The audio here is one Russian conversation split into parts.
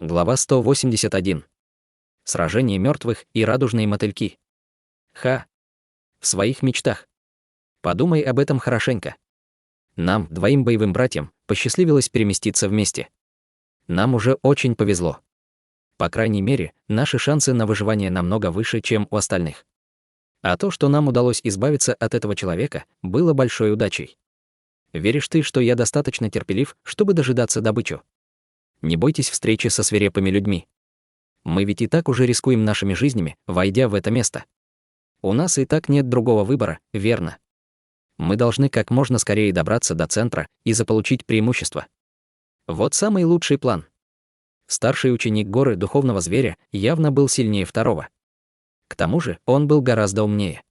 Глава 181. Сражение мертвых и радужные мотыльки. В своих мечтах. Подумай об этом хорошенько. Нам, двоим боевым братьям, посчастливилось переместиться вместе. Нам уже очень повезло. По крайней мере, наши шансы на выживание намного выше, чем у остальных. А то, что нам удалось избавиться от этого человека, было большой удачей. Веришь ты, что я достаточно терпелив, чтобы дожидаться добычу? Не бойтесь встречи со свирепыми людьми. Мы ведь и так уже рискуем нашими жизнями, войдя в это место. У нас и так нет другого выбора, верно? Мы должны как можно скорее добраться до центра и заполучить преимущество. Вот самый лучший план. Старший ученик горы духовного зверя явно был сильнее второго. К тому же он был гораздо умнее.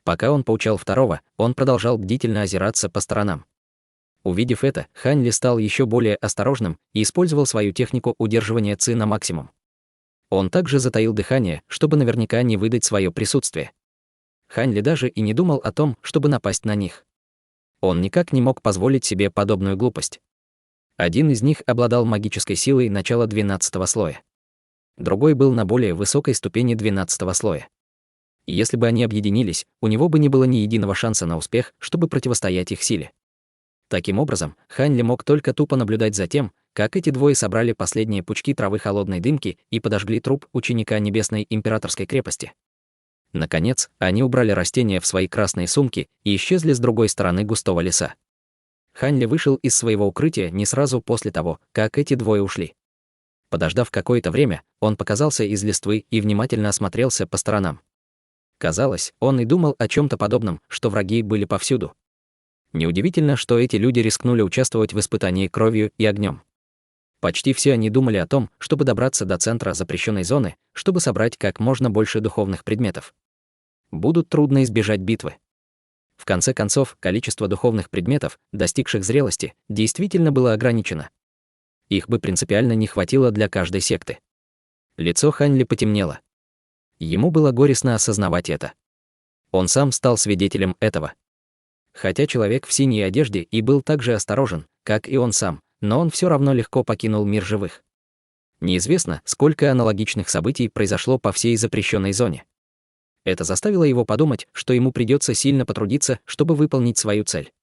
Пока он поучал второго, он продолжал бдительно озираться по сторонам. Увидев это, Хань Ли стал еще более осторожным и использовал свою технику удерживания ци на максимум. Он также затаил дыхание, чтобы наверняка не выдать свое присутствие. Хань Ли даже и не думал о том, чтобы напасть на них. Он никак не мог позволить себе подобную глупость. Один из них обладал магической силой начала 12-го слоя. Другой был на более высокой ступени 12-го слоя. И если бы они объединились, у него бы не было ни единого шанса на успех, чтобы противостоять их силе. Таким образом, Хань Ли мог только тупо наблюдать за тем, как эти двое собрали последние пучки травы холодной дымки и подожгли труп ученика Небесной Императорской крепости. Наконец, они убрали растения в свои красные сумки и исчезли с другой стороны густого леса. Хань Ли вышел из своего укрытия не сразу после того, как эти двое ушли. Подождав какое-то время, он показался из листвы и внимательно осмотрелся по сторонам. Казалось, он и думал о чем-то подобном, что враги были повсюду. Неудивительно, что эти люди рискнули участвовать в испытании кровью и огнем. Почти все они думали о том, чтобы добраться до центра запрещенной зоны, чтобы собрать как можно больше духовных предметов. Будут трудно избежать битвы. В конце концов, количество духовных предметов, достигших зрелости, действительно было ограничено. Их бы принципиально не хватило для каждой секты. Лицо Хань Ли потемнело. Ему было горестно осознавать это. Он сам стал свидетелем этого. Хотя человек в синей одежде и был так же осторожен, как и он сам, но он все равно легко покинул мир живых. Неизвестно, сколько аналогичных событий произошло по всей запрещенной зоне. Это заставило его подумать, что ему придется сильно потрудиться, чтобы выполнить свою цель.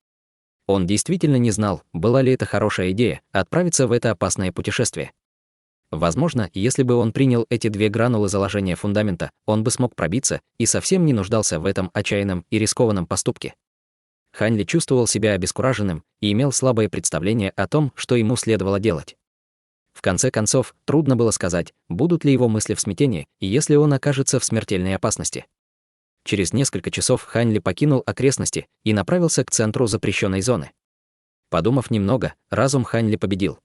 Он действительно не знал, была ли это хорошая идея отправиться в это опасное путешествие. Возможно, если бы он принял эти две гранулы заложения фундамента, он бы смог пробиться и совсем не нуждался в этом отчаянном и рискованном поступке. Хань Ли чувствовал себя обескураженным и имел слабое представление о том, что ему следовало делать. В конце концов, трудно было сказать, будут ли его мысли в смятении, если он окажется в смертельной опасности. Через несколько часов Хань Ли покинул окрестности и направился к центру запрещенной зоны. Подумав немного, разум Хань Ли победил.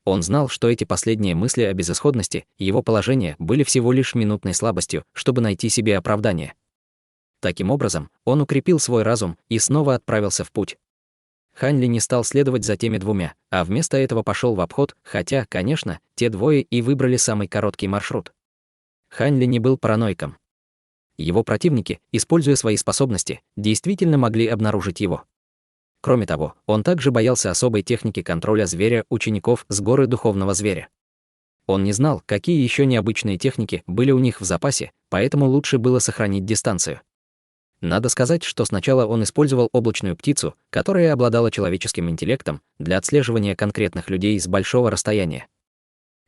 Он знал, что эти последние мысли о безысходности его положения были всего лишь минутной слабостью, чтобы найти себе оправдание. Таким образом, он укрепил свой разум и снова отправился в путь. Хань Ли не стал следовать за теми двумя, а вместо этого пошел в обход, хотя, конечно, те двое и выбрали самый короткий маршрут. Хань Ли не был параноиком. Его противники, используя свои способности, действительно могли обнаружить его. Кроме того, он также боялся особой техники контроля зверя учеников с горы духовного зверя. Он не знал, какие еще необычные техники были у них в запасе, поэтому лучше было сохранить дистанцию. Надо сказать, что сначала он использовал облачную птицу, которая обладала человеческим интеллектом, для отслеживания конкретных людей с большого расстояния.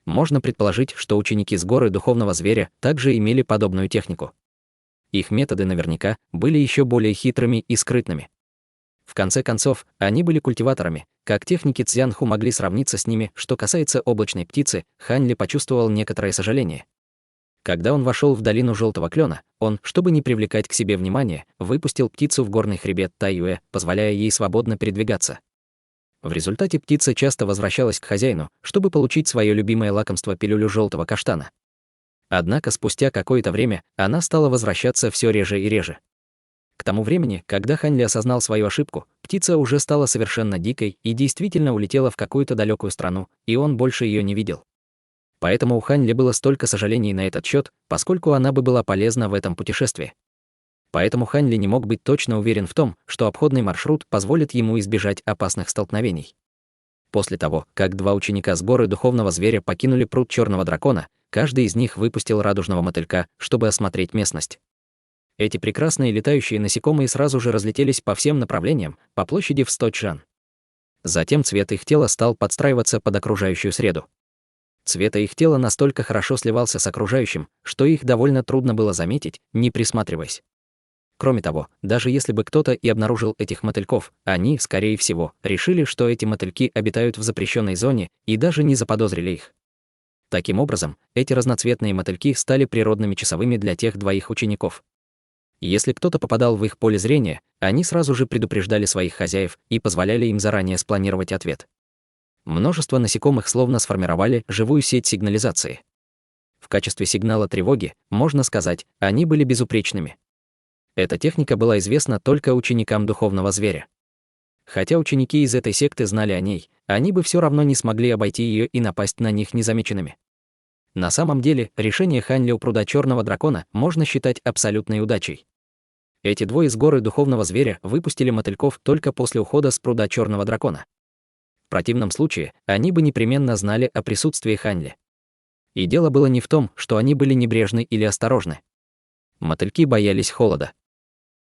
Можно предположить, что ученики с горы духовного зверя также имели подобную технику. Их методы наверняка были еще более хитрыми и скрытными. В конце концов, они были культиваторами, как техники Цзянху могли сравниться с ними. Что касается облачной птицы, Хань Ли почувствовал некоторое сожаление. Когда он вошел в долину Желтого Клена, он, чтобы не привлекать к себе внимания, выпустил птицу в горный хребет Тайюэ, позволяя ей свободно передвигаться. В результате птица часто возвращалась к хозяину, чтобы получить свое любимое лакомство пилюлю желтого каштана. Однако спустя какое-то время она стала возвращаться все реже и реже. К тому времени, когда Хань Ли осознал свою ошибку, птица уже стала совершенно дикой и действительно улетела в какую-то далекую страну, и он больше ее не видел. Поэтому у Хань Ли было столько сожалений на этот счет, поскольку она бы была полезна в этом путешествии. Поэтому Хань Ли не мог быть точно уверен в том, что обходный маршрут позволит ему избежать опасных столкновений. После того, как два ученика с горы духовного зверя покинули пруд черного дракона, каждый из них выпустил радужного мотылька, чтобы осмотреть местность. Эти прекрасные летающие насекомые сразу же разлетелись по всем направлениям, по площади в 100 чжан. Затем цвет их тела стал подстраиваться под окружающую среду. Цвет их тела настолько хорошо сливался с окружающим, что их довольно трудно было заметить, не присматриваясь. Кроме того, даже если бы кто-то и обнаружил этих мотыльков, они, скорее всего, решили, что эти мотыльки обитают в запрещенной зоне и даже не заподозрили их. Таким образом, эти разноцветные мотыльки стали природными часовыми для тех двоих учеников. Если кто-то попадал в их поле зрения, они сразу же предупреждали своих хозяев и позволяли им заранее спланировать ответ. Множество насекомых словно сформировали живую сеть сигнализации. В качестве сигнала тревоги, можно сказать, они были безупречными. Эта техника была известна только ученикам духовного зверя. Хотя ученики из этой секты знали о ней, они бы все равно не смогли обойти ее и напасть на них незамеченными. На самом деле, решение Хань Ли у пруда черного дракона можно считать абсолютной удачей. Эти двое с горы духовного зверя выпустили мотыльков только после ухода с пруда черного дракона. В противном случае, они бы непременно знали о присутствии Хань Ли. И дело было не в том, что они были небрежны или осторожны. Мотыльки боялись холода.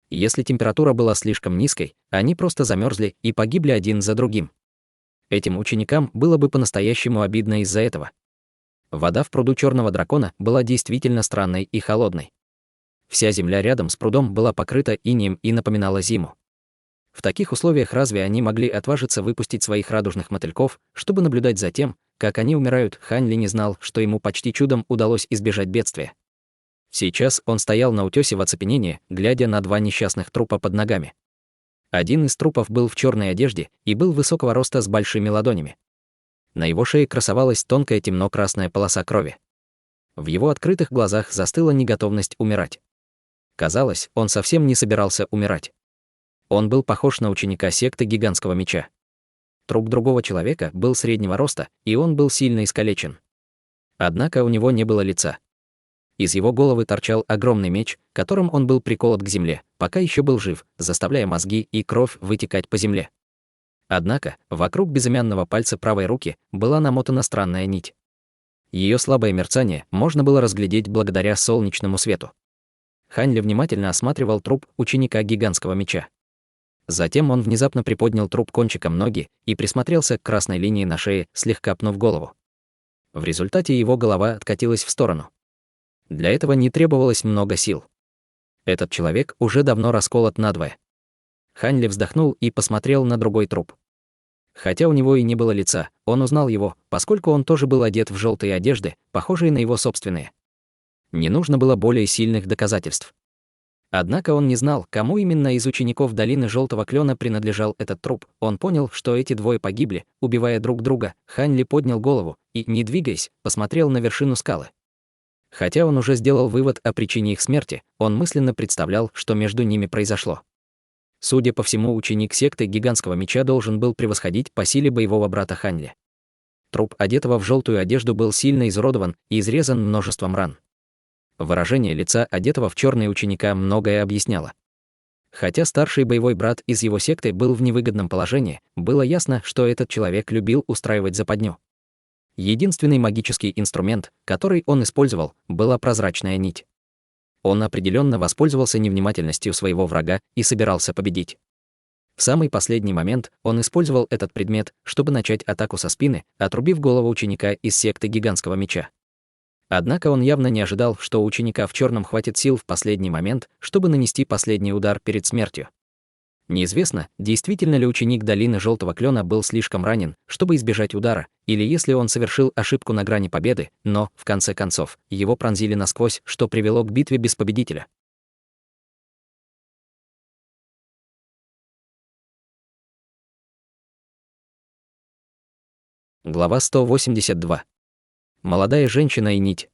Если температура была слишком низкой, они просто замерзли и погибли один за другим. Этим ученикам было бы по-настоящему обидно из-за этого. Вода в пруду черного дракона была действительно странной и холодной. Вся земля рядом с прудом была покрыта инеем и напоминала зиму. В таких условиях разве они могли отважиться выпустить своих радужных мотыльков, чтобы наблюдать за тем, как они умирают? Хань Ли не знал, что ему почти чудом удалось избежать бедствия. Сейчас он стоял на утёсе в оцепенении, глядя на два несчастных трупа под ногами. Один из трупов был в черной одежде и был высокого роста с большими ладонями. На его шее красовалась тонкая темно-красная полоса крови. В его открытых глазах застыла неготовность умирать. Казалось, он совсем не собирался умирать. Он был похож на ученика секты гигантского меча. Труп другого человека был среднего роста, и он был сильно искалечен. Однако у него не было лица. Из его головы торчал огромный меч, которым он был приколот к земле, пока еще был жив, заставляя мозги и кровь вытекать по земле. Однако, вокруг безымянного пальца правой руки была намотана странная нить. Ее слабое мерцание можно было разглядеть благодаря солнечному свету. Хань Ли внимательно осматривал труп ученика гигантского меча. Затем он внезапно приподнял труп кончиком ноги и присмотрелся к красной линии на шее, слегка пнув голову. В результате его голова откатилась в сторону. Для этого не требовалось много сил. Этот человек уже давно расколот надвое. Хань Ли вздохнул и посмотрел на другой труп. Хотя у него и не было лица, он узнал его, поскольку он тоже был одет в желтые одежды, похожие на его собственные. Не нужно было более сильных доказательств. Однако он не знал, кому именно из учеников долины Желтого Клена принадлежал этот труп. Он понял, что эти двое погибли, убивая друг друга. Хань Ли поднял голову и, не двигаясь, посмотрел на вершину скалы. Хотя он уже сделал вывод о причине их смерти, он мысленно представлял, что между ними произошло. Судя по всему, ученик секты гигантского меча должен был превосходить по силе боевого брата Хань Ли. Труп, одетого в желтую одежду, был сильно изуродован и изрезан множеством ран. Выражение лица одетого в черный ученика многое объясняло. Хотя старший боевой брат из его секты был в невыгодном положении, было ясно, что этот человек любил устраивать западню. Единственный магический инструмент, который он использовал, была прозрачная нить. Он определенно воспользовался невнимательностью своего врага и собирался победить. В самый последний момент он использовал этот предмет, чтобы начать атаку со спины, отрубив голову ученика из секты гигантского меча. Однако он явно не ожидал, что у ученика в черном хватит сил в последний момент, чтобы нанести последний удар перед смертью. Неизвестно, действительно ли ученик долины Желтого Клена был слишком ранен, чтобы избежать удара, или если он совершил ошибку на грани победы, но, в конце концов, его пронзили насквозь, что привело к битве без победителя. Глава 182. Молодая женщина и нить.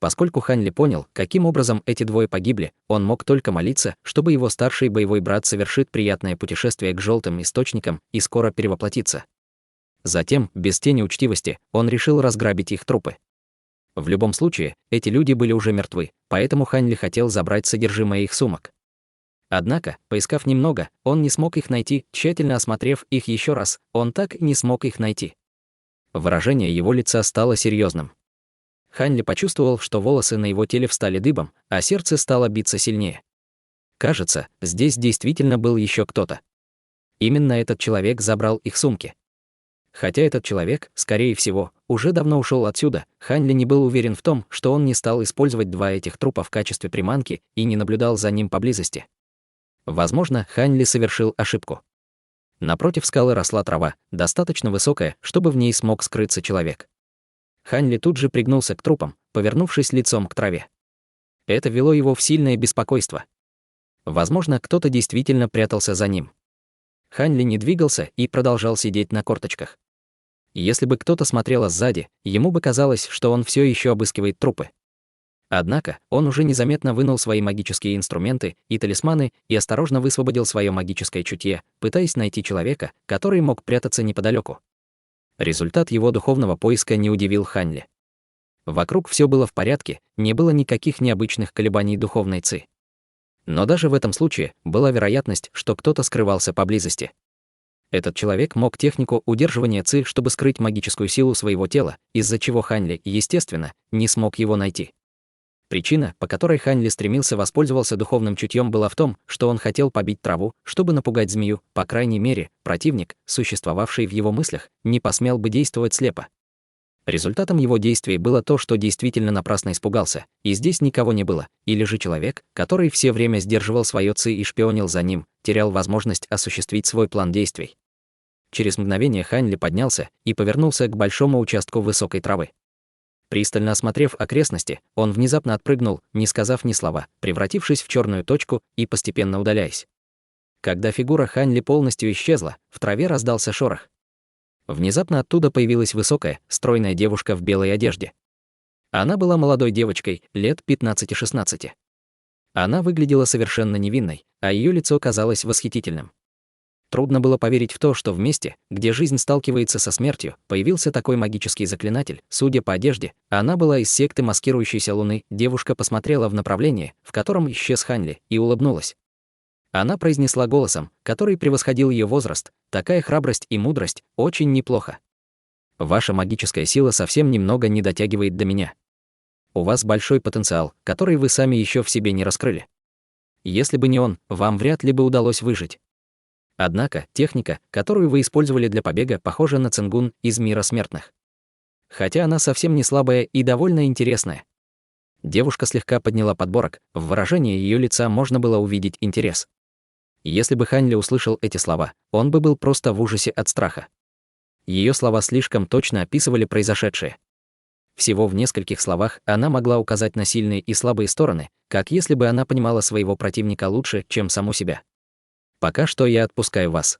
Поскольку Хань Ли понял, каким образом эти двое погибли, он мог только молиться, чтобы его старший боевой брат совершит приятное путешествие к желтым источникам и скоро перевоплотится. Затем, без тени учтивости, он решил разграбить их трупы. В любом случае, эти люди были уже мертвы, поэтому Хань Ли хотел забрать содержимое их сумок. Однако, поискав немного, он не смог их найти, тщательно осмотрев их еще раз, он так и не смог их найти. Выражение его лица стало серьезным. Хань Ли почувствовал, что волосы на его теле встали дыбом, а сердце стало биться сильнее. Кажется, здесь действительно был еще кто-то. Именно этот человек забрал их сумки. Хотя этот человек, скорее всего, уже давно ушел отсюда, Хань Ли не был уверен в том, что он не стал использовать два этих трупа в качестве приманки и не наблюдал за ним поблизости. Возможно, Хань Ли совершил ошибку. Напротив скалы росла трава, достаточно высокая, чтобы в ней смог скрыться человек. Хань Ли тут же пригнулся к трупам, повернувшись лицом к траве. Это вело его в сильное беспокойство. Возможно, кто-то действительно прятался за ним. Хань Ли не двигался и продолжал сидеть на корточках. Если бы кто-то смотрел сзади, ему бы казалось, что он все еще обыскивает трупы. Однако, он уже незаметно вынул свои магические инструменты и талисманы и осторожно высвободил свое магическое чутье, пытаясь найти человека, который мог прятаться неподалеку. Результат его духовного поиска не удивил Хань Ли. Вокруг все было в порядке, не было никаких необычных колебаний духовной ци. Но даже в этом случае была вероятность, что кто-то скрывался поблизости. Этот человек мог технику удерживания ци, чтобы скрыть магическую силу своего тела, из-за чего Хань Ли, естественно, не смог его найти. Причина, по которой Хань Ли стремился воспользоваться духовным чутьем, была в том, что он хотел побить траву, чтобы напугать змею, по крайней мере, противник, существовавший в его мыслях, не посмел бы действовать слепо. Результатом его действий было то, что действительно напрасно испугался, и здесь никого не было, или же человек, который все время сдерживал свое ци и шпионил за ним, терял возможность осуществить свой план действий. Через мгновение Хань Ли поднялся и повернулся к большому участку высокой травы. Пристально осмотрев окрестности, он внезапно отпрыгнул, не сказав ни слова, превратившись в черную точку и постепенно удаляясь. Когда фигура Хань Ли полностью исчезла, в траве раздался шорох. Внезапно оттуда появилась высокая, стройная девушка в белой одежде. Она была молодой девочкой, лет 15-16. Она выглядела совершенно невинной, а ее лицо казалось восхитительным. Трудно было поверить в то, что в месте, где жизнь сталкивается со смертью, появился такой магический заклинатель. Судя по одежде, она была из секты маскирующейся луны. Девушка посмотрела в направлении, в котором исчез Хань Ли, и улыбнулась. Она произнесла голосом, который превосходил ее возраст: «Такая храбрость и мудрость, очень неплохо. Ваша магическая сила совсем немного не дотягивает до меня. У вас большой потенциал, который вы сами еще в себе не раскрыли. Если бы не он, вам вряд ли бы удалось выжить. Однако, техника, которую вы использовали для побега, похожа на цингун из мира смертных. Хотя она совсем не слабая и довольно интересная». Девушка слегка подняла подбородок, в выражении ее лица можно было увидеть интерес. Если бы Хань Ли услышал эти слова, он бы был просто в ужасе от страха. Ее слова слишком точно описывали произошедшее. Всего в нескольких словах она могла указать на сильные и слабые стороны, как если бы она понимала своего противника лучше, чем саму себя. «Пока что я отпускаю вас.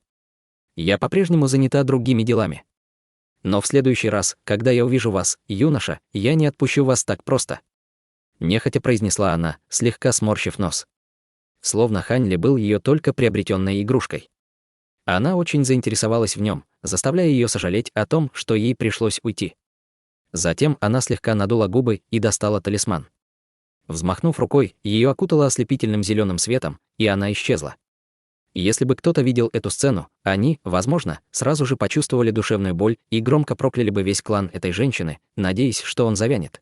Я по-прежнему занята другими делами. Но в следующий раз, когда я увижу вас, юноша, я не отпущу вас так просто», — нехотя произнесла она, слегка сморщив нос. Словно Хань Ли был ее только приобретенной игрушкой. Она очень заинтересовалась в нем, заставляя ее сожалеть о том, что ей пришлось уйти. Затем она слегка надула губы и достала талисман. Взмахнув рукой, ее окутало ослепительным зеленым светом, и она исчезла. Если бы кто-то видел эту сцену, они, возможно, сразу же почувствовали душевную боль и громко прокляли бы весь клан этой женщины, надеясь, что он завянет.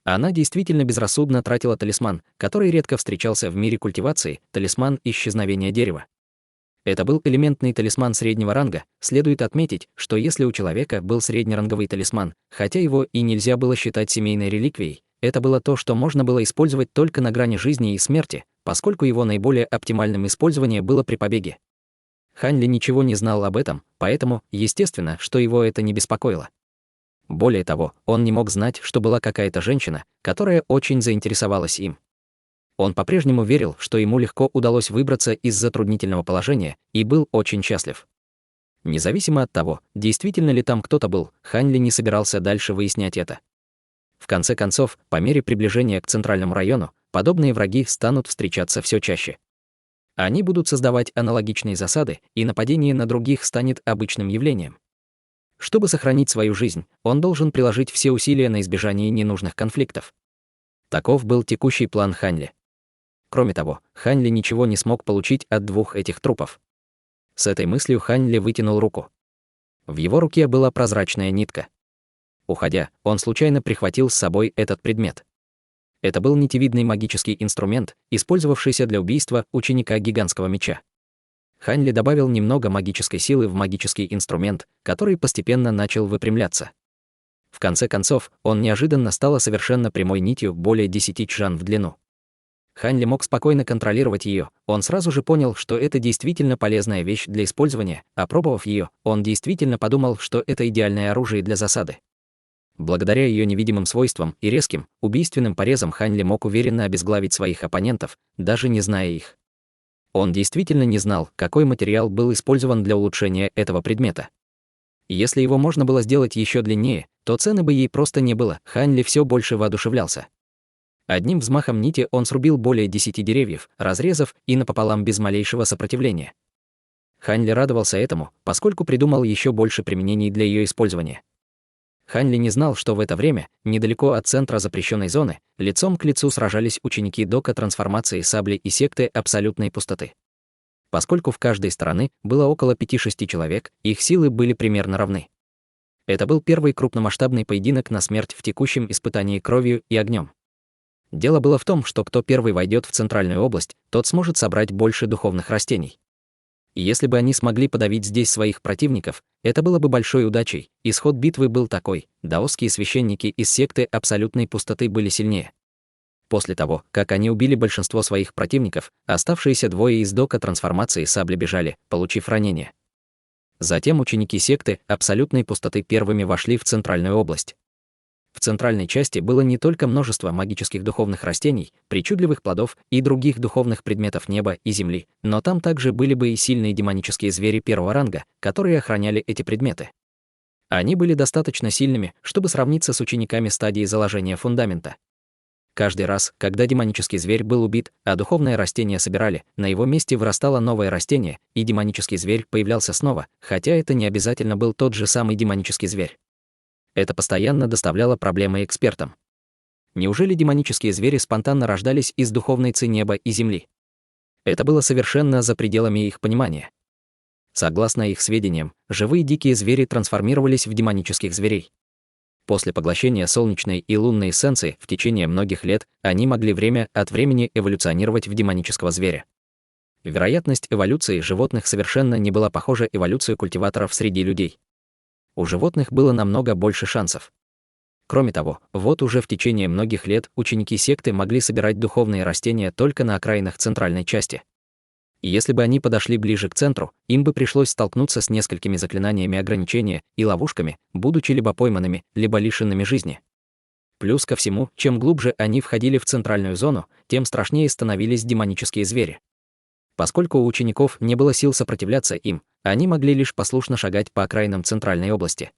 Она действительно безрассудно тратила талисман, который редко встречался в мире культивации, талисман исчезновения дерева. Это был элементный талисман среднего ранга. Следует отметить, что если у человека был среднеранговый талисман, хотя его и нельзя было считать семейной реликвией, это было то, что можно было использовать только на грани жизни и смерти, поскольку его наиболее оптимальным использование было при побеге. Хань Ли ничего не знал об этом, поэтому, естественно, что его это не беспокоило. Более того, он не мог знать, что была какая-то женщина, которая очень заинтересовалась им. Он по-прежнему верил, что ему легко удалось выбраться из затруднительного положения, и был очень счастлив. Независимо от того, действительно ли там кто-то был, Хань Ли не собирался дальше выяснять это. В конце концов, по мере приближения к центральному району, подобные враги станут встречаться все чаще. Они будут создавать аналогичные засады, и нападение на других станет обычным явлением. Чтобы сохранить свою жизнь, он должен приложить все усилия на избежание ненужных конфликтов. Таков был текущий план Хань Ли. Кроме того, Хань Ли ничего не смог получить от двух этих трупов. С этой мыслью Хань Ли вытянул руку. В его руке была прозрачная нитка. Уходя, он случайно прихватил с собой этот предмет. Это был нитевидный магический инструмент, использовавшийся для убийства ученика гигантского меча. Хань Ли добавил немного магической силы в магический инструмент, который постепенно начал выпрямляться. В конце концов, он неожиданно стал совершенно прямой нитью более 10 чжан в длину. Хань Ли мог спокойно контролировать ее, он сразу же понял, что это действительно полезная вещь для использования, опробовав ее, он действительно подумал, что это идеальное оружие для засады. Благодаря ее невидимым свойствам и резким, убийственным порезам Хань Ли мог уверенно обезглавить своих оппонентов, даже не зная их. Он действительно не знал, какой материал был использован для улучшения этого предмета. Если его можно было сделать еще длиннее, то цены бы ей просто не было, Хань Ли все больше воодушевлялся. Одним взмахом нити он срубил более 10 деревьев, разрезав и напополам без малейшего сопротивления. Хань Ли радовался этому, поскольку придумал еще больше применений для ее использования. Хань Ли не знал, что в это время, недалеко от центра запрещенной зоны, лицом к лицу сражались ученики дока трансформации сабли и секты абсолютной пустоты. Поскольку в каждой стороны было около 5-6 человек, их силы были примерно равны. Это был первый крупномасштабный поединок на смерть в текущем испытании кровью и огнем. Дело было в том, что кто первый войдет в центральную область, тот сможет собрать больше духовных растений. И если бы они смогли подавить здесь своих противников, это было бы большой удачей. Исход битвы был такой: даосские священники из секты абсолютной пустоты были сильнее. После того, как они убили большинство своих противников, оставшиеся двое из дока трансформации сабли бежали, получив ранения. Затем ученики секты абсолютной пустоты первыми вошли в центральную область. В центральной части было не только множество магических духовных растений, причудливых плодов и других духовных предметов неба и земли, но там также были бы и сильные демонические звери первого ранга, которые охраняли эти предметы. Они были достаточно сильными, чтобы сравниться с учениками стадии заложения фундамента. Каждый раз, когда демонический зверь был убит, а духовное растение собирали, на его месте вырастало новое растение, и демонический зверь появлялся снова, хотя это не обязательно был тот же самый демонический зверь. Это постоянно доставляло проблемы экспертам. Неужели демонические звери спонтанно рождались из духовной ци неба и земли? Это было совершенно за пределами их понимания. Согласно их сведениям, живые дикие звери трансформировались в демонических зверей. После поглощения солнечной и лунной эссенции в течение многих лет они могли время от времени эволюционировать в демонического зверя. Вероятность эволюции животных совершенно не была похожа эволюции культиваторов среди людей. У животных было намного больше шансов. Кроме того, вот уже в течение многих лет ученики секты могли собирать духовные растения только на окраинах центральной части. И если бы они подошли ближе к центру, им бы пришлось столкнуться с несколькими заклинаниями ограничения и ловушками, будучи либо пойманными, либо лишенными жизни. Плюс ко всему, чем глубже они входили в центральную зону, тем страшнее становились демонические звери. Поскольку у учеников не было сил сопротивляться им, они могли лишь послушно шагать по окраинам центральной области.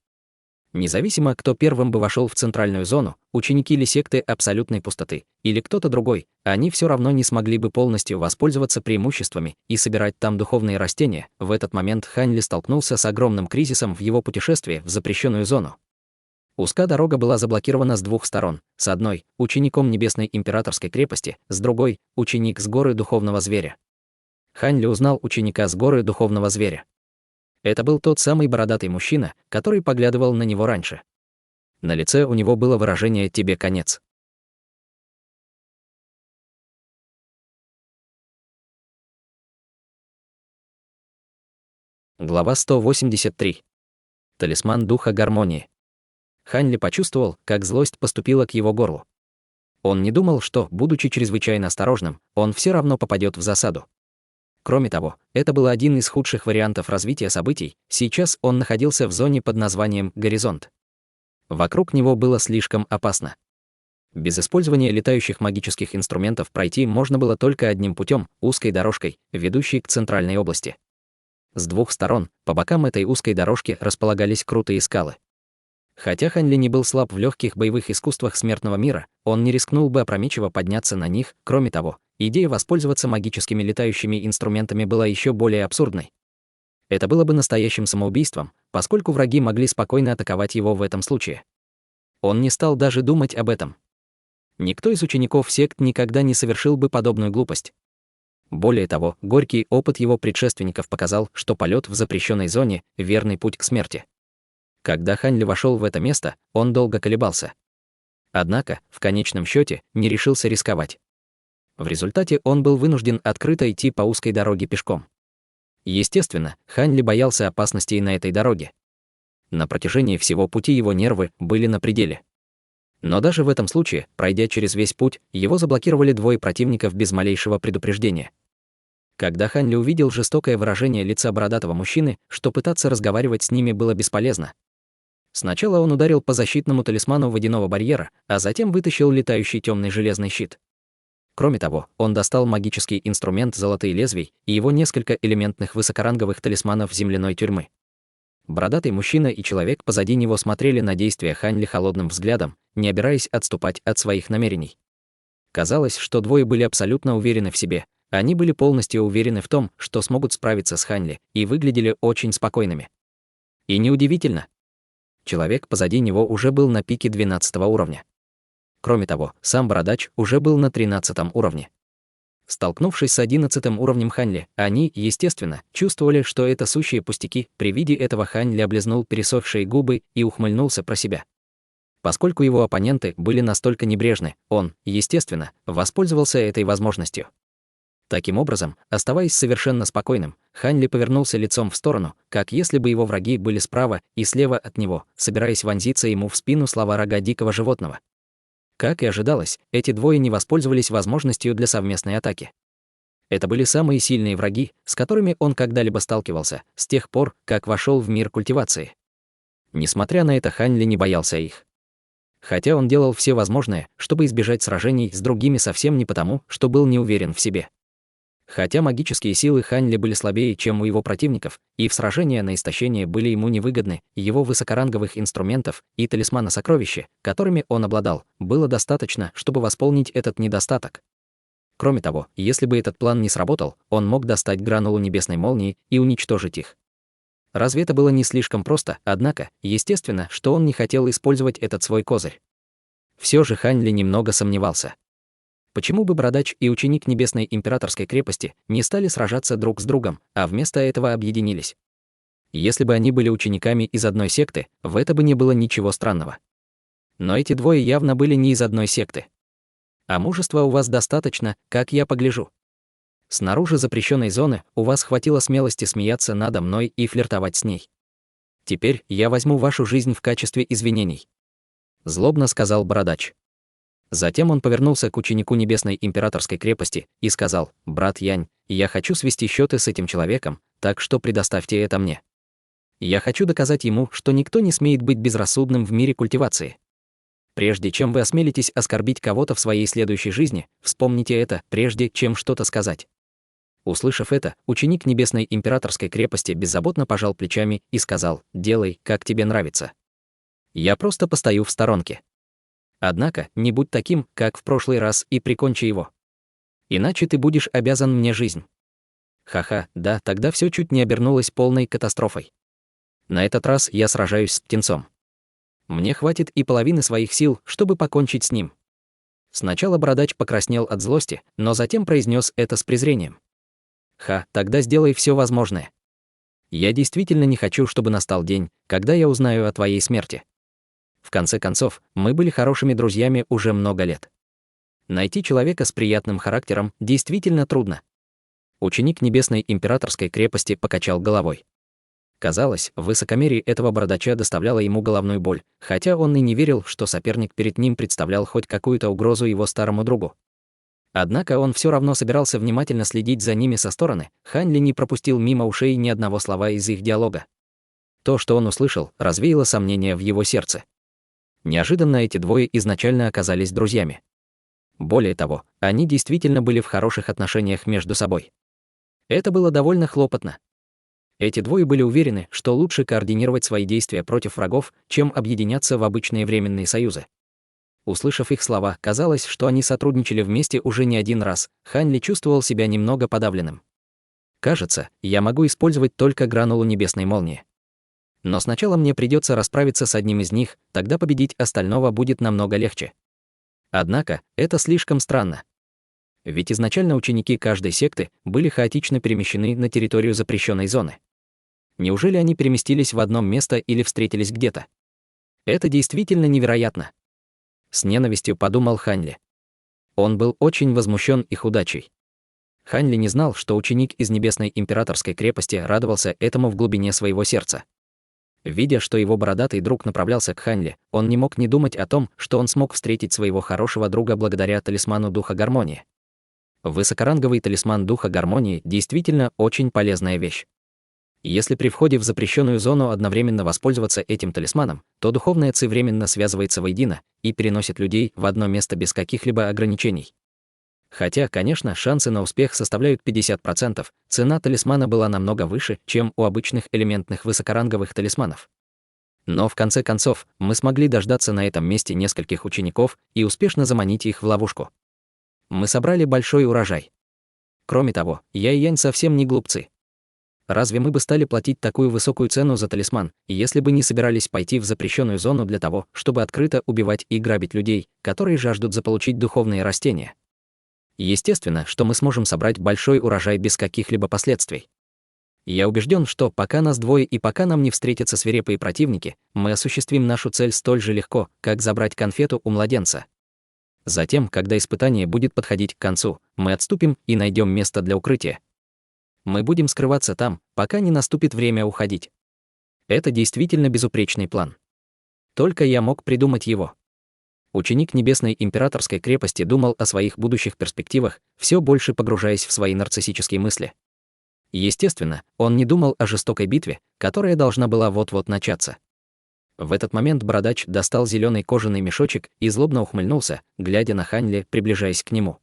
Независимо, кто первым бы вошел в центральную зону, ученики ли секты абсолютной пустоты, или кто-то другой, они все равно не смогли бы полностью воспользоваться преимуществами и собирать там духовные растения. В этот момент Хань Ли столкнулся с огромным кризисом в его путешествии в запрещенную зону. Узкая дорога была заблокирована с двух сторон. С одной — учеником Небесной Императорской крепости, с другой — ученик с горы Духовного Зверя. Хань Ли узнал ученика с горы Духовного Зверя. Это был тот самый бородатый мужчина, который поглядывал на него раньше. На лице у него было выражение «тебе конец». Глава 183. Талисман духа гармонии. Хань Ли почувствовал, как злость поступила к его горлу. Он не думал, что, будучи чрезвычайно осторожным, он все равно попадет в засаду. Кроме того, это был один из худших вариантов развития событий. Сейчас он находился в зоне под названием «Горизонт». Вокруг него было слишком опасно. Без использования летающих магических инструментов пройти можно было только одним путем, узкой дорожкой, ведущей к центральной области. С двух сторон, по бокам этой узкой дорожки располагались крутые скалы. Хотя Хань Ли не был слаб в легких боевых искусствах смертного мира, он не рискнул бы опрометчиво подняться на них. Кроме того, идея воспользоваться магическими летающими инструментами была еще более абсурдной. Это было бы настоящим самоубийством, поскольку враги могли спокойно атаковать его в этом случае. Он не стал даже думать об этом. Никто из учеников сект никогда не совершил бы подобную глупость. Более того, горький опыт его предшественников показал, что полет в запрещенной зоне – верный путь к смерти. Когда Хань Ли вошел в это место, он долго колебался. Однако, в конечном счете, не решился рисковать. В результате он был вынужден открыто идти по узкой дороге пешком. Естественно, Хань Ли боялся опасностей на этой дороге. На протяжении всего пути его нервы были на пределе. Но даже в этом случае, пройдя через весь путь, его заблокировали двое противников без малейшего предупреждения. Когда Хань Ли увидел жестокое выражение лица бородатого мужчины, что пытаться разговаривать с ними было бесполезно. Сначала он ударил по защитному талисману водяного барьера, а затем вытащил летающий темный железный щит. Кроме того, он достал магический инструмент «Золотые лезвий» и его несколько элементных высокоранговых талисманов земляной тюрьмы. Бородатый мужчина и человек позади него смотрели на действия Хань Ли холодным взглядом, не обираясь отступать от своих намерений. Казалось, что двое были абсолютно уверены в себе, они были полностью уверены в том, что смогут справиться с Хань Ли, и выглядели очень спокойными. И неудивительно. Человек позади него уже был на пике 12 уровня. Кроме того, сам бородач уже был на 13 уровне. Столкнувшись с 11 уровнем Хань Ли, они, естественно, чувствовали, что это сущие пустяки. При виде этого Хань Ли облизнул пересохшие губы и ухмыльнулся про себя. Поскольку его оппоненты были настолько небрежны, он, естественно, воспользовался этой возможностью. Таким образом, оставаясь совершенно спокойным, Хань Ли повернулся лицом в сторону, как если бы его враги были справа и слева от него, собираясь вонзиться ему в спину слова рога дикого животного. Как и ожидалось, эти двое не воспользовались возможностью для совместной атаки. Это были самые сильные враги, с которыми он когда-либо сталкивался, с тех пор, как вошел в мир культивации. Несмотря на это, Хань Ли не боялся их. Хотя он делал все возможное, чтобы избежать сражений с другими совсем не потому, что был не уверен в себе. Хотя магические силы Хань Ли были слабее, чем у его противников, и в сражения на истощение были ему невыгодны, его высокоранговых инструментов и талисмана сокровища, которыми он обладал, было достаточно, чтобы восполнить этот недостаток. Кроме того, если бы этот план не сработал, он мог достать гранулу небесной молнии и уничтожить их. Разве это было не слишком просто? Однако, естественно, что он не хотел использовать этот свой козырь. Все же Хань Ли немного сомневался. Почему бы бородач и ученик Небесной Императорской крепости не стали сражаться друг с другом, а вместо этого объединились? Если бы они были учениками из одной секты, в это бы не было ничего странного. Но эти двое явно были не из одной секты. А мужества у вас достаточно, как я погляжу. Снаружи запрещенной зоны у вас хватило смелости смеяться надо мной и флиртовать с ней. Теперь я возьму вашу жизнь в качестве извинений. Злобно сказал бородач. Затем он повернулся к ученику Небесной Императорской крепости и сказал: «Брат Янь, я хочу свести счеты с этим человеком, так что предоставьте это мне. Я хочу доказать ему, что никто не смеет быть безрассудным в мире культивации. Прежде чем вы осмелитесь оскорбить кого-то в своей следующей жизни, вспомните это, прежде чем что-то сказать». Услышав это, ученик Небесной Императорской крепости беззаботно пожал плечами и сказал: «Делай, как тебе нравится. Я просто постою в сторонке. Однако, не будь таким, как в прошлый раз, и прикончи его. Иначе ты будешь обязан мне жизнь». Ха-ха, да, тогда все чуть не обернулось полной катастрофой. На этот раз я сражаюсь с птенцом. Мне хватит и половины своих сил, чтобы покончить с ним. Сначала бородач покраснел от злости, но затем произнес это с презрением. Тогда сделай все возможное. Я действительно не хочу, чтобы настал день, когда я узнаю о твоей смерти. В конце концов, мы были хорошими друзьями уже много лет. Найти человека с приятным характером действительно трудно. Ученик Небесной Императорской крепости покачал головой. Казалось, высокомерие этого бородача доставляло ему головную боль, хотя он и не верил, что соперник перед ним представлял хоть какую-то угрозу его старому другу. Однако он все равно собирался внимательно следить за ними со стороны. Хань Ли не пропустил мимо ушей ни одного слова из их диалога. То, что он услышал, развеяло сомнения в его сердце. Неожиданно эти двое изначально оказались друзьями. Более того, они действительно были в хороших отношениях между собой. Это было довольно хлопотно. Эти двое были уверены, что лучше координировать свои действия против врагов, чем объединяться в обычные временные союзы. Услышав их слова, казалось, что они сотрудничали вместе уже не один раз. Хань Ли чувствовал себя немного подавленным. «Кажется, я могу использовать только гранулу небесной молнии. Но сначала мне придется расправиться с одним из них, тогда победить остального будет намного легче». Однако, это слишком странно. Ведь изначально ученики каждой секты были хаотично перемещены на территорию запрещенной зоны. Неужели они переместились в одно место или встретились где-то? Это действительно невероятно. С ненавистью подумал Ханли. Он был очень возмущен их удачей. Ханли не знал, что ученик из Небесной Императорской крепости радовался этому в глубине своего сердца. Видя, что его бородатый друг направлялся к Ханли, он не мог не думать о том, что он смог встретить своего хорошего друга благодаря талисману Духа Гармонии. Высокоранговый талисман Духа Гармонии действительно очень полезная вещь. Если при входе в запрещенную зону одновременно воспользоваться этим талисманом, то духовная ци временно связывается воедино и переносит людей в одно место без каких-либо ограничений. Хотя, конечно, шансы на успех составляют 50%, цена талисмана была намного выше, чем у обычных элементных высокоранговых талисманов. Но в конце концов, мы смогли дождаться на этом месте нескольких учеников и успешно заманить их в ловушку. Мы собрали большой урожай. Кроме того, я и Янь совсем не глупцы. Разве мы бы стали платить такую высокую цену за талисман, если бы не собирались пойти в запрещенную зону для того, чтобы открыто убивать и грабить людей, которые жаждут заполучить духовные растения? Естественно, что мы сможем собрать большой урожай без каких-либо последствий. Я убежден, что пока нас двое и пока нам не встретятся свирепые противники, мы осуществим нашу цель столь же легко, как забрать конфету у младенца. Затем, когда испытание будет подходить к концу, мы отступим и найдем место для укрытия. Мы будем скрываться там, пока не наступит время уходить. Это действительно безупречный план. Только я мог придумать его. Ученик Небесной Императорской крепости думал о своих будущих перспективах, все больше погружаясь в свои нарциссические мысли. Естественно, он не думал о жестокой битве, которая должна была вот-вот начаться. В этот момент бородач достал зеленый кожаный мешочек и злобно ухмыльнулся, глядя на Ханли, приближаясь к нему.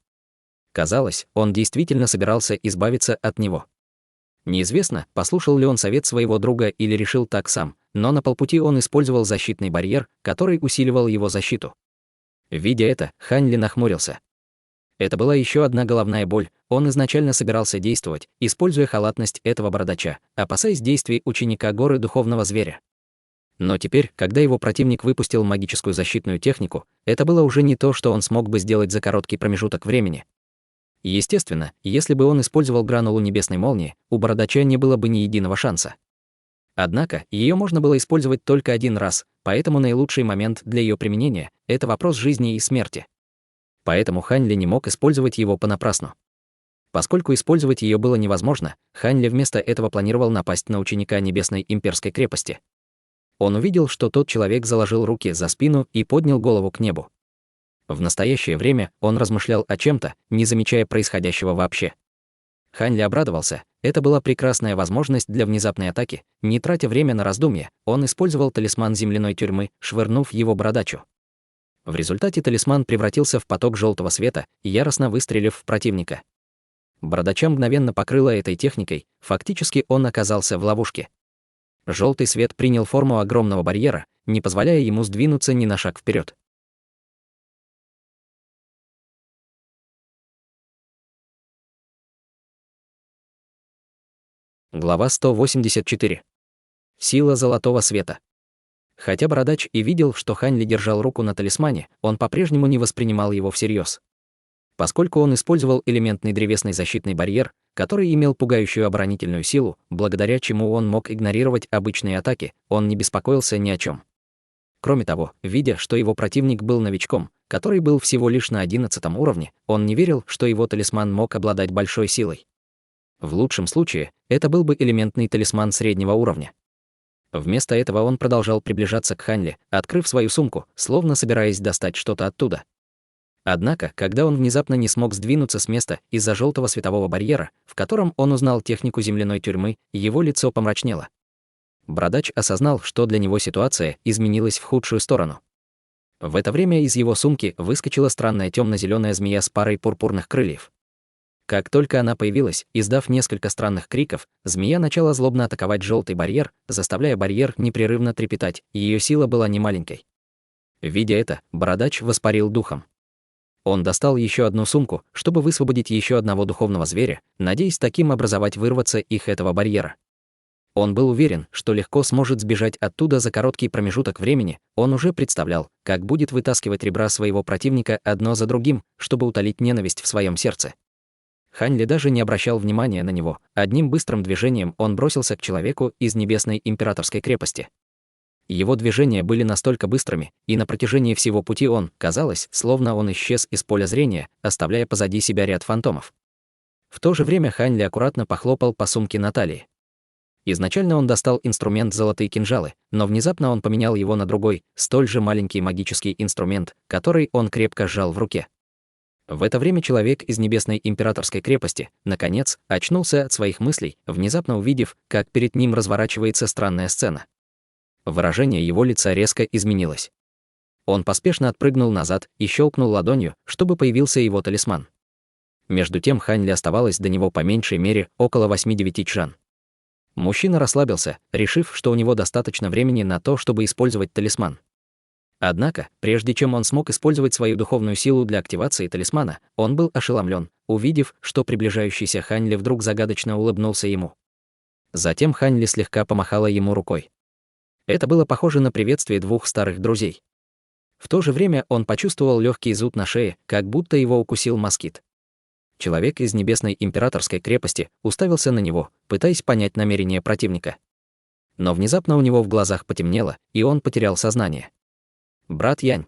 Казалось, он действительно собирался избавиться от него. Неизвестно, послушал ли он совет своего друга или решил так сам, но на полпути он использовал защитный барьер, который усиливал его защиту. Видя это, Ханли нахмурился. Это была еще одна головная боль, он изначально собирался действовать, используя халатность этого бородача, опасаясь действий ученика горы духовного зверя. Но теперь, когда его противник выпустил магическую защитную технику, это было уже не то, что он смог бы сделать за короткий промежуток времени. Естественно, если бы он использовал гранулу небесной молнии, у бородача не было бы ни единого шанса. Однако, ее можно было использовать только один раз, поэтому наилучший момент для ее применения — это вопрос жизни и смерти. Поэтому Ханли не мог использовать его понапрасну. Поскольку использовать ее было невозможно, Ханли вместо этого планировал напасть на ученика Небесной Имперской крепости. Он увидел, что тот человек заложил руки за спину и поднял голову к небу. В настоящее время он размышлял о чем-то, не замечая происходящего вообще. Ханли обрадовался, это была прекрасная возможность для внезапной атаки. Не тратя время на раздумья, он использовал талисман земляной тюрьмы, швырнув его бородачу. В результате талисман превратился в поток желтого света, яростно выстрелив в противника. Бородача мгновенно покрыло этой техникой, фактически он оказался в ловушке. Желтый свет принял форму огромного барьера, не позволяя ему сдвинуться ни на шаг вперед. Глава 184. Сила золотого света. Хотя бородач и видел, что Ханли держал руку на талисмане, он по-прежнему не воспринимал его всерьез. Поскольку он использовал элементный древесный защитный барьер, который имел пугающую оборонительную силу, благодаря чему он мог игнорировать обычные атаки, он не беспокоился ни о чем. Кроме того, видя, что его противник был новичком, который был всего лишь на 11 уровне, он не верил, что его талисман мог обладать большой силой. В лучшем случае, это был бы элементный талисман среднего уровня. Вместо этого он продолжал приближаться к Ханли, открыв свою сумку, словно собираясь достать что-то оттуда. Однако, когда он внезапно не смог сдвинуться с места из-за желтого светового барьера, в котором он узнал технику земляной тюрьмы, его лицо помрачнело. Бородач осознал, что для него ситуация изменилась в худшую сторону. В это время из его сумки выскочила странная темно-зеленая змея с парой пурпурных крыльев. Как только она появилась, издав несколько странных криков, змея начала злобно атаковать желтый барьер, заставляя барьер непрерывно трепетать, ее сила была немаленькой. Видя это, бородач воспарил духом. Он достал еще одну сумку, чтобы высвободить еще одного духовного зверя, надеясь таким образовать вырваться их этого барьера. Он был уверен, что легко сможет сбежать оттуда за короткий промежуток времени, он уже представлял, как будет вытаскивать ребра своего противника одно за другим, чтобы утолить ненависть в своем сердце. Хань Ли даже не обращал внимания на него, одним быстрым движением он бросился к человеку из Небесной Императорской крепости. Его движения были настолько быстрыми, и на протяжении всего пути он, казалось, словно он исчез из поля зрения, оставляя позади себя ряд фантомов. В то же время Хань Ли аккуратно похлопал по сумке на талии. Изначально он достал инструмент «Золотые кинжалы», но внезапно он поменял его на другой, столь же маленький магический инструмент, который он крепко сжал в руке. В это время человек из Небесной Императорской крепости, наконец, очнулся от своих мыслей, внезапно увидев, как перед ним разворачивается странная сцена. Выражение его лица резко изменилось. Он поспешно отпрыгнул назад и щелкнул ладонью, чтобы появился его талисман. Между тем Хань Ли оставалось до него по меньшей мере около 8-9 чжан. Мужчина расслабился, решив, что у него достаточно времени на то, чтобы использовать талисман. Однако, прежде чем он смог использовать свою духовную силу для активации талисмана, он был ошеломлен, увидев, что приближающийся Хань Ли вдруг загадочно улыбнулся ему. Затем Хань Ли слегка помахала ему рукой. Это было похоже на приветствие двух старых друзей. В то же время он почувствовал легкий зуд на шее, как будто его укусил москит. Человек из Небесной Императорской крепости уставился на него, пытаясь понять намерения противника. Но внезапно у него в глазах потемнело, и он потерял сознание. «Брат Янь!»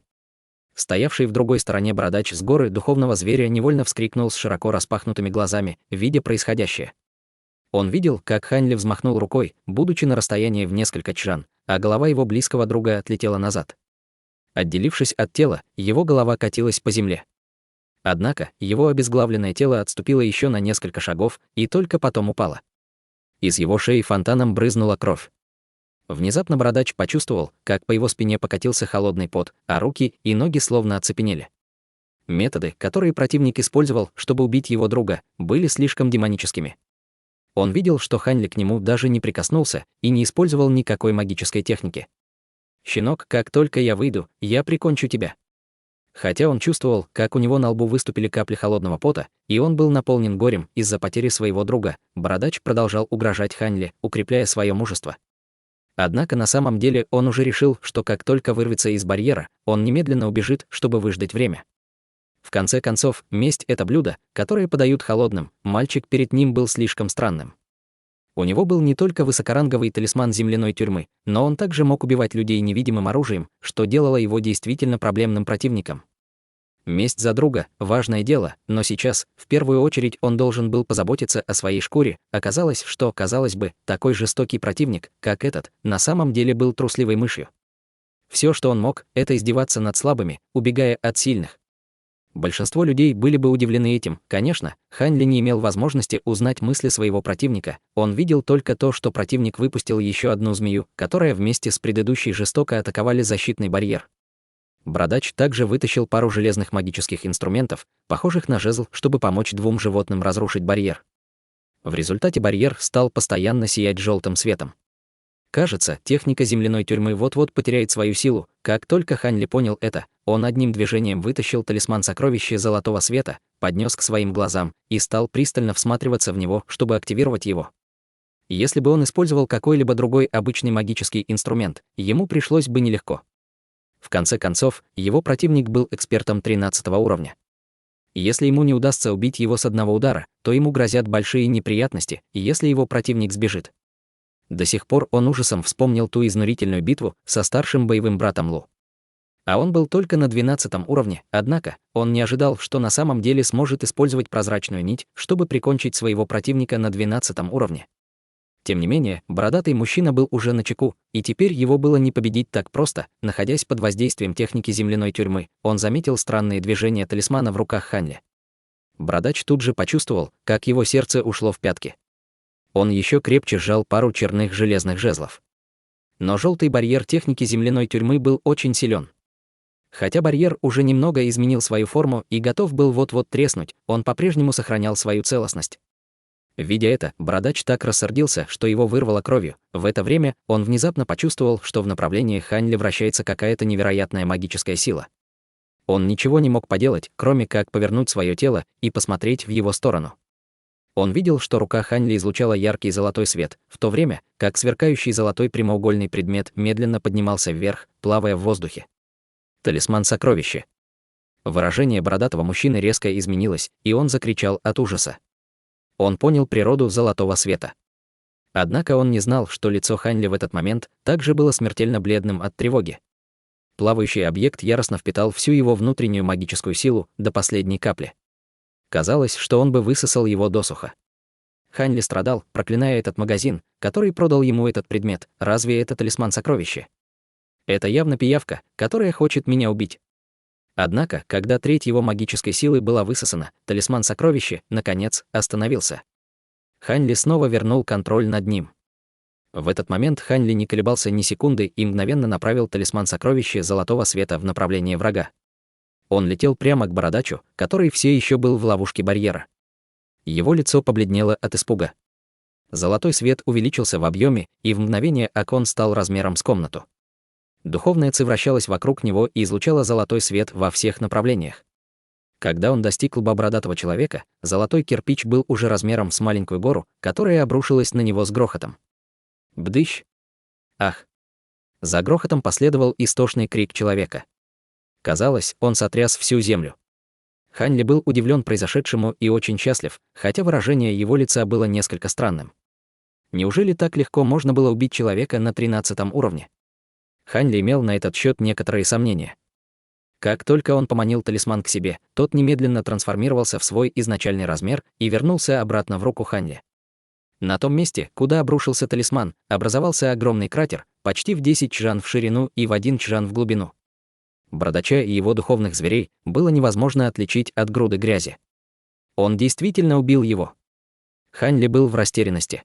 Стоявший в другой стороне бородач с горы духовного зверя невольно вскрикнул с широко распахнутыми глазами, видя происходящее. Он видел, как Хань Ли взмахнул рукой, будучи на расстоянии в несколько чжан, а голова его близкого друга отлетела назад. Отделившись от тела, его голова катилась по земле. Однако его обезглавленное тело отступило еще на несколько шагов и только потом упало. Из его шеи фонтаном брызнула кровь. Внезапно бородач почувствовал, как по его спине покатился холодный пот, а руки и ноги словно оцепенели. Методы, которые противник использовал, чтобы убить его друга, были слишком демоническими. Он видел, что Хань Ли к нему даже не прикоснулся и не использовал никакой магической техники. «Щенок, как только я выйду, я прикончу тебя». Хотя он чувствовал, как у него на лбу выступили капли холодного пота, и он был наполнен горем из-за потери своего друга, бородач продолжал угрожать Хань Ли, укрепляя свое мужество. Однако на самом деле он уже решил, что как только вырвется из барьера, он немедленно убежит, чтобы выждать время. В конце концов, месть — это блюдо, которое подают холодным, мальчик перед ним был слишком странным. У него был не только высокоранговый талисман земляной тюрьмы, но он также мог убивать людей невидимым оружием, что делало его действительно проблемным противником. Месть за друга — важное дело, но сейчас, в первую очередь, он должен был позаботиться о своей шкуре. Оказалось, что, казалось бы, такой жестокий противник, как этот, на самом деле был трусливой мышью. Все, что он мог, это издеваться над слабыми, убегая от сильных. Большинство людей были бы удивлены этим. Конечно, Хань Ли не имел возможности узнать мысли своего противника, он видел только то, что противник выпустил еще одну змею, которая вместе с предыдущей жестоко атаковали защитный барьер. Бородач также вытащил пару железных магических инструментов, похожих на жезл, чтобы помочь двум животным разрушить барьер. В результате барьер стал постоянно сиять желтым светом. Кажется, техника земляной тюрьмы вот-вот потеряет свою силу. Как только Хань Ли понял это, он одним движением вытащил талисман сокровища золотого света, поднес к своим глазам и стал пристально всматриваться в него, чтобы активировать его. Если бы он использовал какой-либо другой обычный магический инструмент, ему пришлось бы нелегко. В конце концов, его противник был экспертом 13 уровня. Если ему не удастся убить его с одного удара, то ему грозят большие неприятности, если его противник сбежит. До сих пор он ужасом вспомнил ту изнурительную битву со старшим боевым братом Лу. А он был только на 12 уровне, однако он не ожидал, что на самом деле сможет использовать прозрачную нить, чтобы прикончить своего противника на 12 уровне. Тем не менее, бородатый мужчина был уже начеку, и теперь его было не победить так просто. Находясь под воздействием техники земляной тюрьмы, он заметил странные движения талисмана в руках Хань Ли. Бородач тут же почувствовал, как его сердце ушло в пятки. Он еще крепче сжал пару черных железных жезлов. Но желтый барьер техники земляной тюрьмы был очень силен. Хотя барьер уже немного изменил свою форму и готов был вот-вот треснуть, он по-прежнему сохранял свою целостность. Видя это, бородач так рассердился, что его вырвало кровью. В это время он внезапно почувствовал, что в направлении Хань Ли вращается какая-то невероятная магическая сила. Он ничего не мог поделать, кроме как повернуть свое тело и посмотреть в его сторону. Он видел, что рука Ханьли излучала яркий золотой свет, в то время как сверкающий золотой прямоугольный предмет медленно поднимался вверх, плавая в воздухе. Талисман сокровища. Выражение бородатого мужчины резко изменилось, и он закричал от ужаса. Он понял природу золотого света. Однако он не знал, что лицо Ханьли в этот момент также было смертельно бледным от тревоги. Плавающий объект яростно впитал всю его внутреннюю магическую силу до последней капли. Казалось, что он бы высосал его досуха. Ханьли страдал, проклиная этот магазин, который продал ему этот предмет. Разве это талисман сокровища? Это явно пиявка, которая хочет меня убить. Однако, когда треть его магической силы была высосана, талисман сокровища, наконец, остановился. Ханьли снова вернул контроль над ним. В этот момент Ханьли не колебался ни секунды и мгновенно направил талисман сокровища золотого света в направлении врага. Он летел прямо к бородачу, который все еще был в ловушке барьера. Его лицо побледнело от испуга. Золотой свет увеличился в объеме, и в мгновение окон стал размером с комнату. Духовная ци вращалась вокруг него и излучала золотой свет во всех направлениях. Когда он достиг лба бородатого человека, золотой кирпич был уже размером с маленькую гору, которая обрушилась на него с грохотом. Бдыщ! Ах! За грохотом последовал истошный крик человека. Казалось, он сотряс всю землю. Ханьли был удивлен произошедшему и очень счастлив, хотя выражение его лица было несколько странным. Неужели так легко можно было убить человека на 13-м уровне? Ханьли имел на этот счет некоторые сомнения. Как только он поманил талисман к себе, тот немедленно трансформировался в свой изначальный размер и вернулся обратно в руку Ханьли. На том месте, куда обрушился талисман, образовался огромный кратер, почти в 10 чжан в ширину и в 1 чжан в глубину. Бородача и его духовных зверей было невозможно отличить от груды грязи. Он действительно убил его. Ханьли был в растерянности.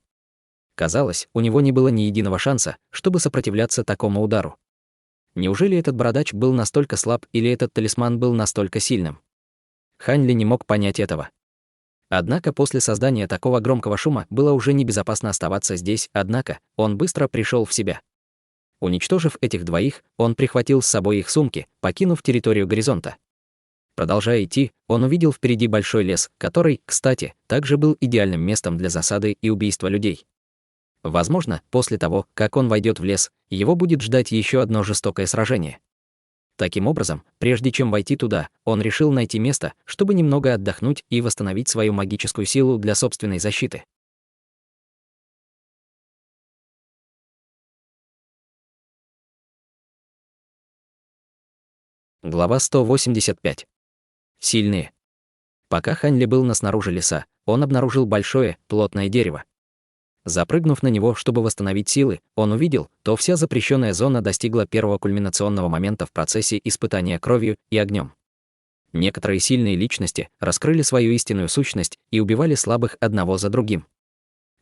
Казалось, у него не было ни единого шанса, чтобы сопротивляться такому удару. Неужели этот бородач был настолько слаб или этот талисман был настолько сильным? Ханьли не мог понять этого. Однако после создания такого громкого шума было уже небезопасно оставаться здесь, однако он быстро пришел в себя. Уничтожив этих двоих, он прихватил с собой их сумки, покинув территорию горизонта. Продолжая идти, он увидел впереди большой лес, который, кстати, также был идеальным местом для засады и убийства людей. Возможно, после того, как он войдет в лес, его будет ждать еще одно жестокое сражение. Таким образом, прежде чем войти туда, он решил найти место, чтобы немного отдохнуть и восстановить свою магическую силу для собственной защиты. Глава 185. Сильные. Пока Ханьли был снаружи леса, он обнаружил большое, плотное дерево. Запрыгнув на него, чтобы восстановить силы, он увидел, что вся запрещенная зона достигла первого кульминационного момента в процессе испытания кровью и огнем. Некоторые сильные личности раскрыли свою истинную сущность и убивали слабых одного за другим.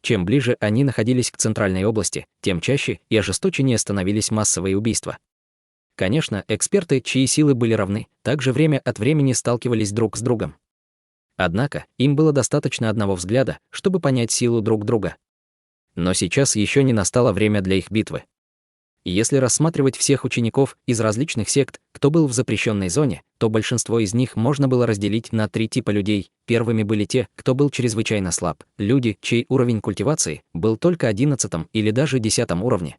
Чем ближе они находились к центральной области, тем чаще и ожесточеннее становились массовые убийства. Конечно, эксперты, чьи силы были равны, также время от времени сталкивались друг с другом. Однако, им было достаточно одного взгляда, чтобы понять силу друг друга. Но сейчас еще не настало время для их битвы. Если рассматривать всех учеников из различных сект, кто был в запрещенной зоне, то большинство из них можно было разделить на 3 типа людей. Первыми были те, кто был чрезвычайно слаб, люди, чей уровень культивации был только 11 или даже 10 уровне.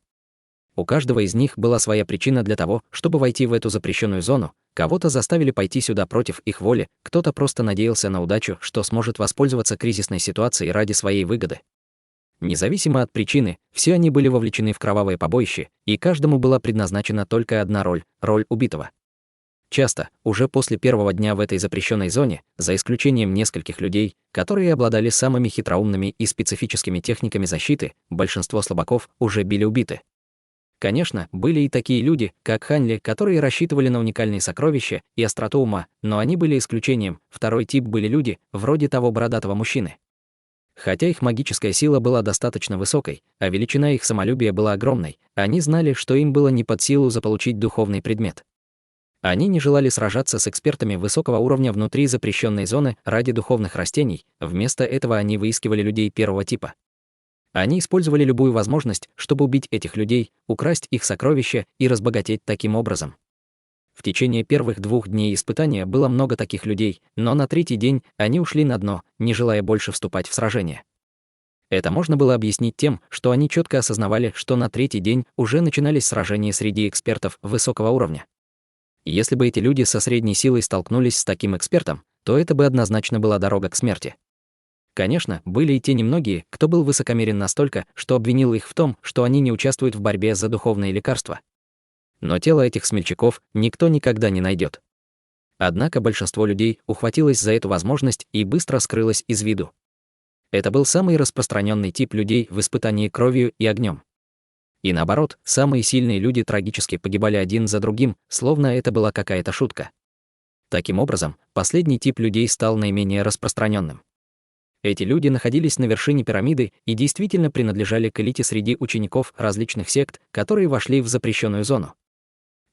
У каждого из них была своя причина для того, чтобы войти в эту запрещенную зону. Кого-то заставили пойти сюда против их воли, кто-то просто надеялся на удачу, что сможет воспользоваться кризисной ситуацией ради своей выгоды. Независимо от причины, все они были вовлечены в кровавое побоище, и каждому была предназначена только одна роль — роль убитого. Часто, уже после первого дня в этой запрещенной зоне, за исключением нескольких людей, которые обладали самыми хитроумными и специфическими техниками защиты, большинство слабаков уже были убиты. Конечно, были и такие люди, как Ханьли, которые рассчитывали на уникальные сокровища и остроту ума, но они были исключением. Второй тип были люди, вроде того бородатого мужчины. Хотя их магическая сила была достаточно высокой, а величина их самолюбия была огромной, они знали, что им было не под силу заполучить духовный предмет. Они не желали сражаться с экспертами высокого уровня внутри запрещенной зоны ради духовных растений, вместо этого они выискивали людей первого типа. Они использовали любую возможность, чтобы убить этих людей, украсть их сокровища и разбогатеть таким образом. В течение первых 2 дней испытания было много таких людей, но на 3-й день они ушли на дно, не желая больше вступать в сражение. Это можно было объяснить тем, что они четко осознавали, что на 3-й день уже начинались сражения среди экспертов высокого уровня. Если бы эти люди со средней силой столкнулись с таким экспертом, то это бы однозначно была дорога к смерти. Конечно, были и те немногие, кто был высокомерен настолько, что обвинил их в том, что они не участвуют в борьбе за духовные лекарства. Но тело этих смельчаков никто никогда не найдет. Однако большинство людей ухватилось за эту возможность и быстро скрылось из виду. Это был самый распространенный тип людей в испытании кровью и огнем. И наоборот, самые сильные люди трагически погибали один за другим, словно это была какая-то шутка. Таким образом, последний тип людей стал наименее распространенным. Эти люди находились на вершине пирамиды и действительно принадлежали к элите среди учеников различных сект, которые вошли в запрещенную зону.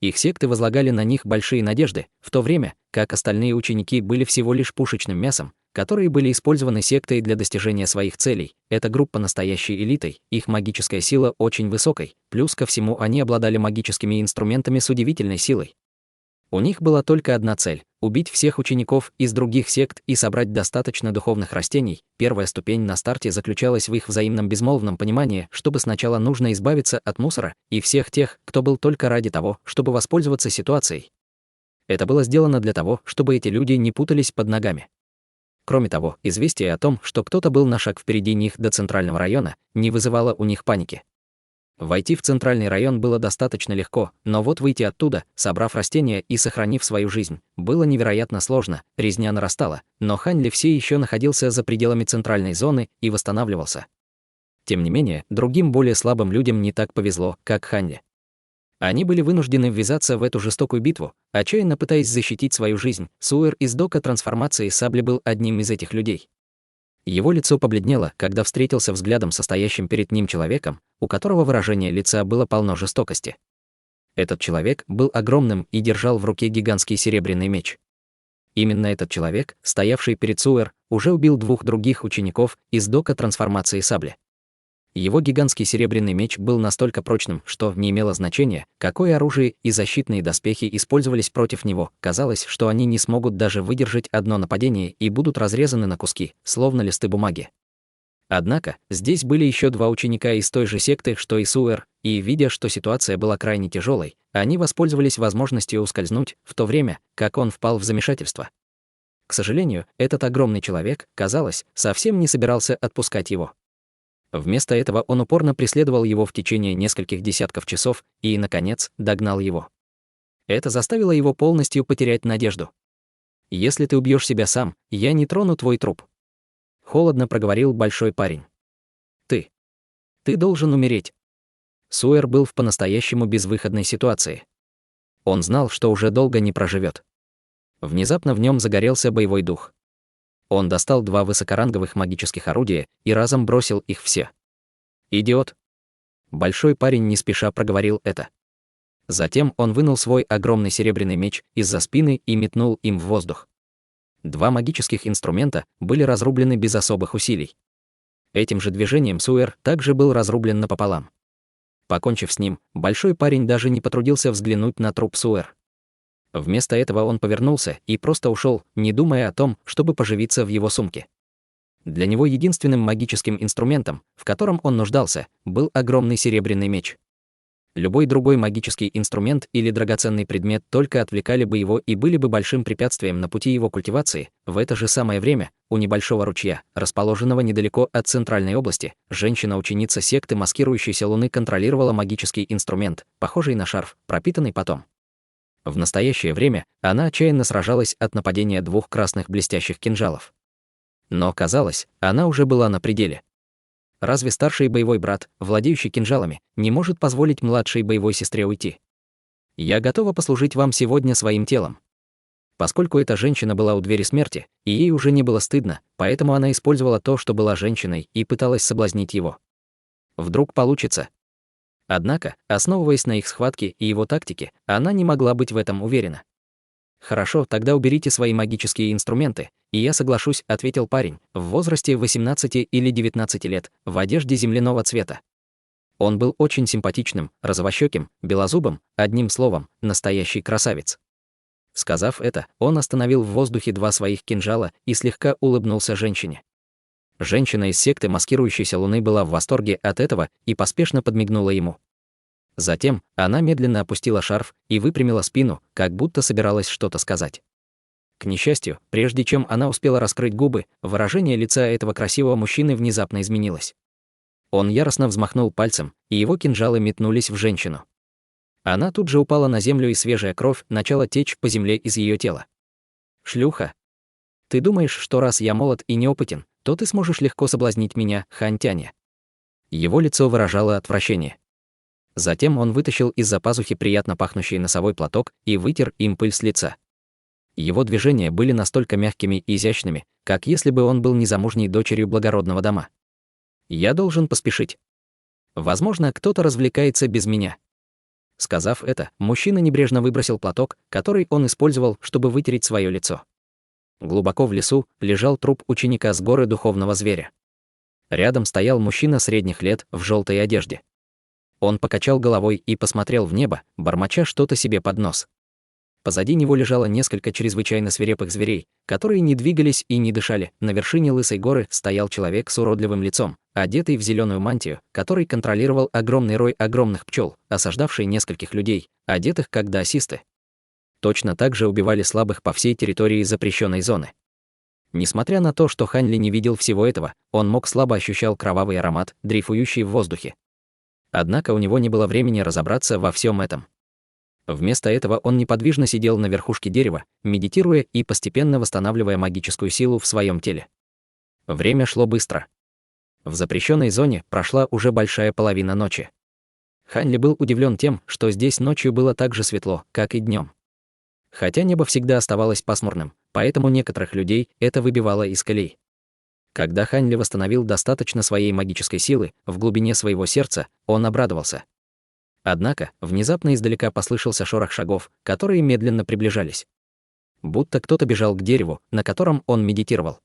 Их секты возлагали на них большие надежды, в то время как остальные ученики были всего лишь пушечным мясом, которые были использованы сектой для достижения своих целей. Эта группа настоящей элитой, их магическая сила очень высокой, плюс ко всему они обладали магическими инструментами с удивительной силой. У них была только одна цель — убить всех учеников из других сект и собрать достаточно духовных растений. Первая ступень на старте заключалась в их взаимном безмолвном понимании, чтобы сначала нужно избавиться от мусора и всех тех, кто был только ради того, чтобы воспользоваться ситуацией. Это было сделано для того, чтобы эти люди не путались под ногами. Кроме того, известие о том, что кто-то был на шаг впереди них до центрального района, не вызывало у них паники. Войти в центральный район было достаточно легко, но вот выйти оттуда, собрав растения и сохранив свою жизнь, было невероятно сложно, резня нарастала, но Хань Ли все еще находился за пределами центральной зоны и восстанавливался. Тем не менее, другим более слабым людям не так повезло, как Хань Ли. Они были вынуждены ввязаться в эту жестокую битву, отчаянно пытаясь защитить свою жизнь. Суэр из дока трансформации сабли был одним из этих людей. Его лицо побледнело, когда встретился взглядом со стоящим перед ним человеком, у которого выражение лица было полно жестокости. Этот человек был огромным и держал в руке гигантский серебряный меч. Именно этот человек, стоявший перед Суэр, уже убил 2 других учеников из дока трансформации сабли. Его гигантский серебряный меч был настолько прочным, что не имело значения, какое оружие и защитные доспехи использовались против него. Казалось, что они не смогут даже выдержать одно нападение и будут разрезаны на куски, словно листы бумаги. Однако, здесь были еще 2 ученика из той же секты, что и Суэр, и, видя, что ситуация была крайне тяжелой, они воспользовались возможностью ускользнуть, в то время, как он впал в замешательство. К сожалению, этот огромный человек, казалось, совсем не собирался отпускать его. Вместо этого он упорно преследовал его в течение нескольких десятков часов и, наконец, догнал его. Это заставило его полностью потерять надежду. «Если ты убьешь себя сам, я не трону твой труп», — холодно проговорил большой парень. Ты должен умереть». Суэр был в по-настоящему безвыходной ситуации. Он знал, что уже долго не проживет. Внезапно в нем загорелся боевой дух. Он достал 2 высокоранговых магических орудия и разом бросил их все. «Идиот!» Большой парень не спеша проговорил это. Затем он вынул свой огромный серебряный меч из-за спины и метнул им в воздух. 2 магических инструмента были разрублены без особых усилий. Этим же движением Суэр также был разрублен напополам. Покончив с ним, большой парень даже не потрудился взглянуть на труп Суэр. Вместо этого он повернулся и просто ушел, не думая о том, чтобы поживиться в его сумке. Для него единственным магическим инструментом, в котором он нуждался, был огромный серебряный меч. Любой другой магический инструмент или драгоценный предмет только отвлекали бы его и были бы большим препятствием на пути его культивации. В это же самое время, у небольшого ручья, расположенного недалеко от центральной области, женщина-ученица секты маскирующейся луны контролировала магический инструмент, похожий на шарф, пропитанный потом. В настоящее время она отчаянно сражалась от нападения 2 красных блестящих кинжалов. Но, казалось, она уже была на пределе. Разве старший боевой брат, владеющий кинжалами, не может позволить младшей боевой сестре уйти? «Я готова послужить вам сегодня своим телом». Поскольку эта женщина была у двери смерти, и ей уже не было стыдно, поэтому она использовала то, что была женщиной, и пыталась соблазнить его. Вдруг получится. Однако, основываясь на их схватке и его тактике, она не могла быть в этом уверена. «Хорошо, тогда уберите свои магические инструменты, и я соглашусь», — ответил парень, в возрасте 18 или 19 лет, в одежде земляного цвета. Он был очень симпатичным, розовощёким, белозубым, одним словом, настоящий красавец. Сказав это, он остановил в воздухе два своих кинжала и слегка улыбнулся женщине. Женщина из секты маскирующейся луны была в восторге от этого и поспешно подмигнула ему. Затем она медленно опустила шарф и выпрямила спину, как будто собиралась что-то сказать. К несчастью, прежде чем она успела раскрыть губы, выражение лица этого красивого мужчины внезапно изменилось. Он яростно взмахнул пальцем, и его кинжалы метнулись в женщину. Она тут же упала на землю, и свежая кровь начала течь по земле из ее тела. «Шлюха! Ты думаешь, что раз я молод и неопытен, то ты сможешь легко соблазнить меня, Хань Тяня?» Его лицо выражало отвращение. Затем он вытащил из-за пазухи приятно пахнущий носовой платок и вытер им пыль с лица. Его движения были настолько мягкими и изящными, как если бы он был незамужней дочерью благородного дома. «Я должен поспешить. Возможно, кто-то развлекается без меня». Сказав это, мужчина небрежно выбросил платок, который он использовал, чтобы вытереть свое лицо. Глубоко в лесу лежал труп ученика с горы духовного зверя. Рядом стоял мужчина средних лет в желтой одежде. Он покачал головой и посмотрел в небо, бормоча что-то себе под нос. Позади него лежало несколько чрезвычайно свирепых зверей, которые не двигались и не дышали. На вершине лысой горы стоял человек с уродливым лицом, одетый в зеленую мантию, который контролировал огромный рой огромных пчел, осаждавший нескольких людей, одетых как даосисты. Точно так же убивали слабых по всей территории запрещенной зоны. Несмотря на то, что Хань Ли не видел всего этого, он мог слабо ощущал кровавый аромат, дрейфующий в воздухе. Однако у него не было времени разобраться во всем этом. Вместо этого он неподвижно сидел на верхушке дерева, медитируя и постепенно восстанавливая магическую силу в своем теле. Время шло быстро. В запрещенной зоне прошла уже большая половина ночи. Хань Ли был удивлен тем, что здесь ночью было так же светло, как и днем. Хотя небо всегда оставалось пасмурным, поэтому некоторых людей это выбивало из колеи. Когда Хань Ли восстановил достаточно своей магической силы в глубине своего сердца, он обрадовался. Однако, внезапно издалека послышался шорох шагов, которые медленно приближались. Будто кто-то бежал к дереву, на котором он медитировал.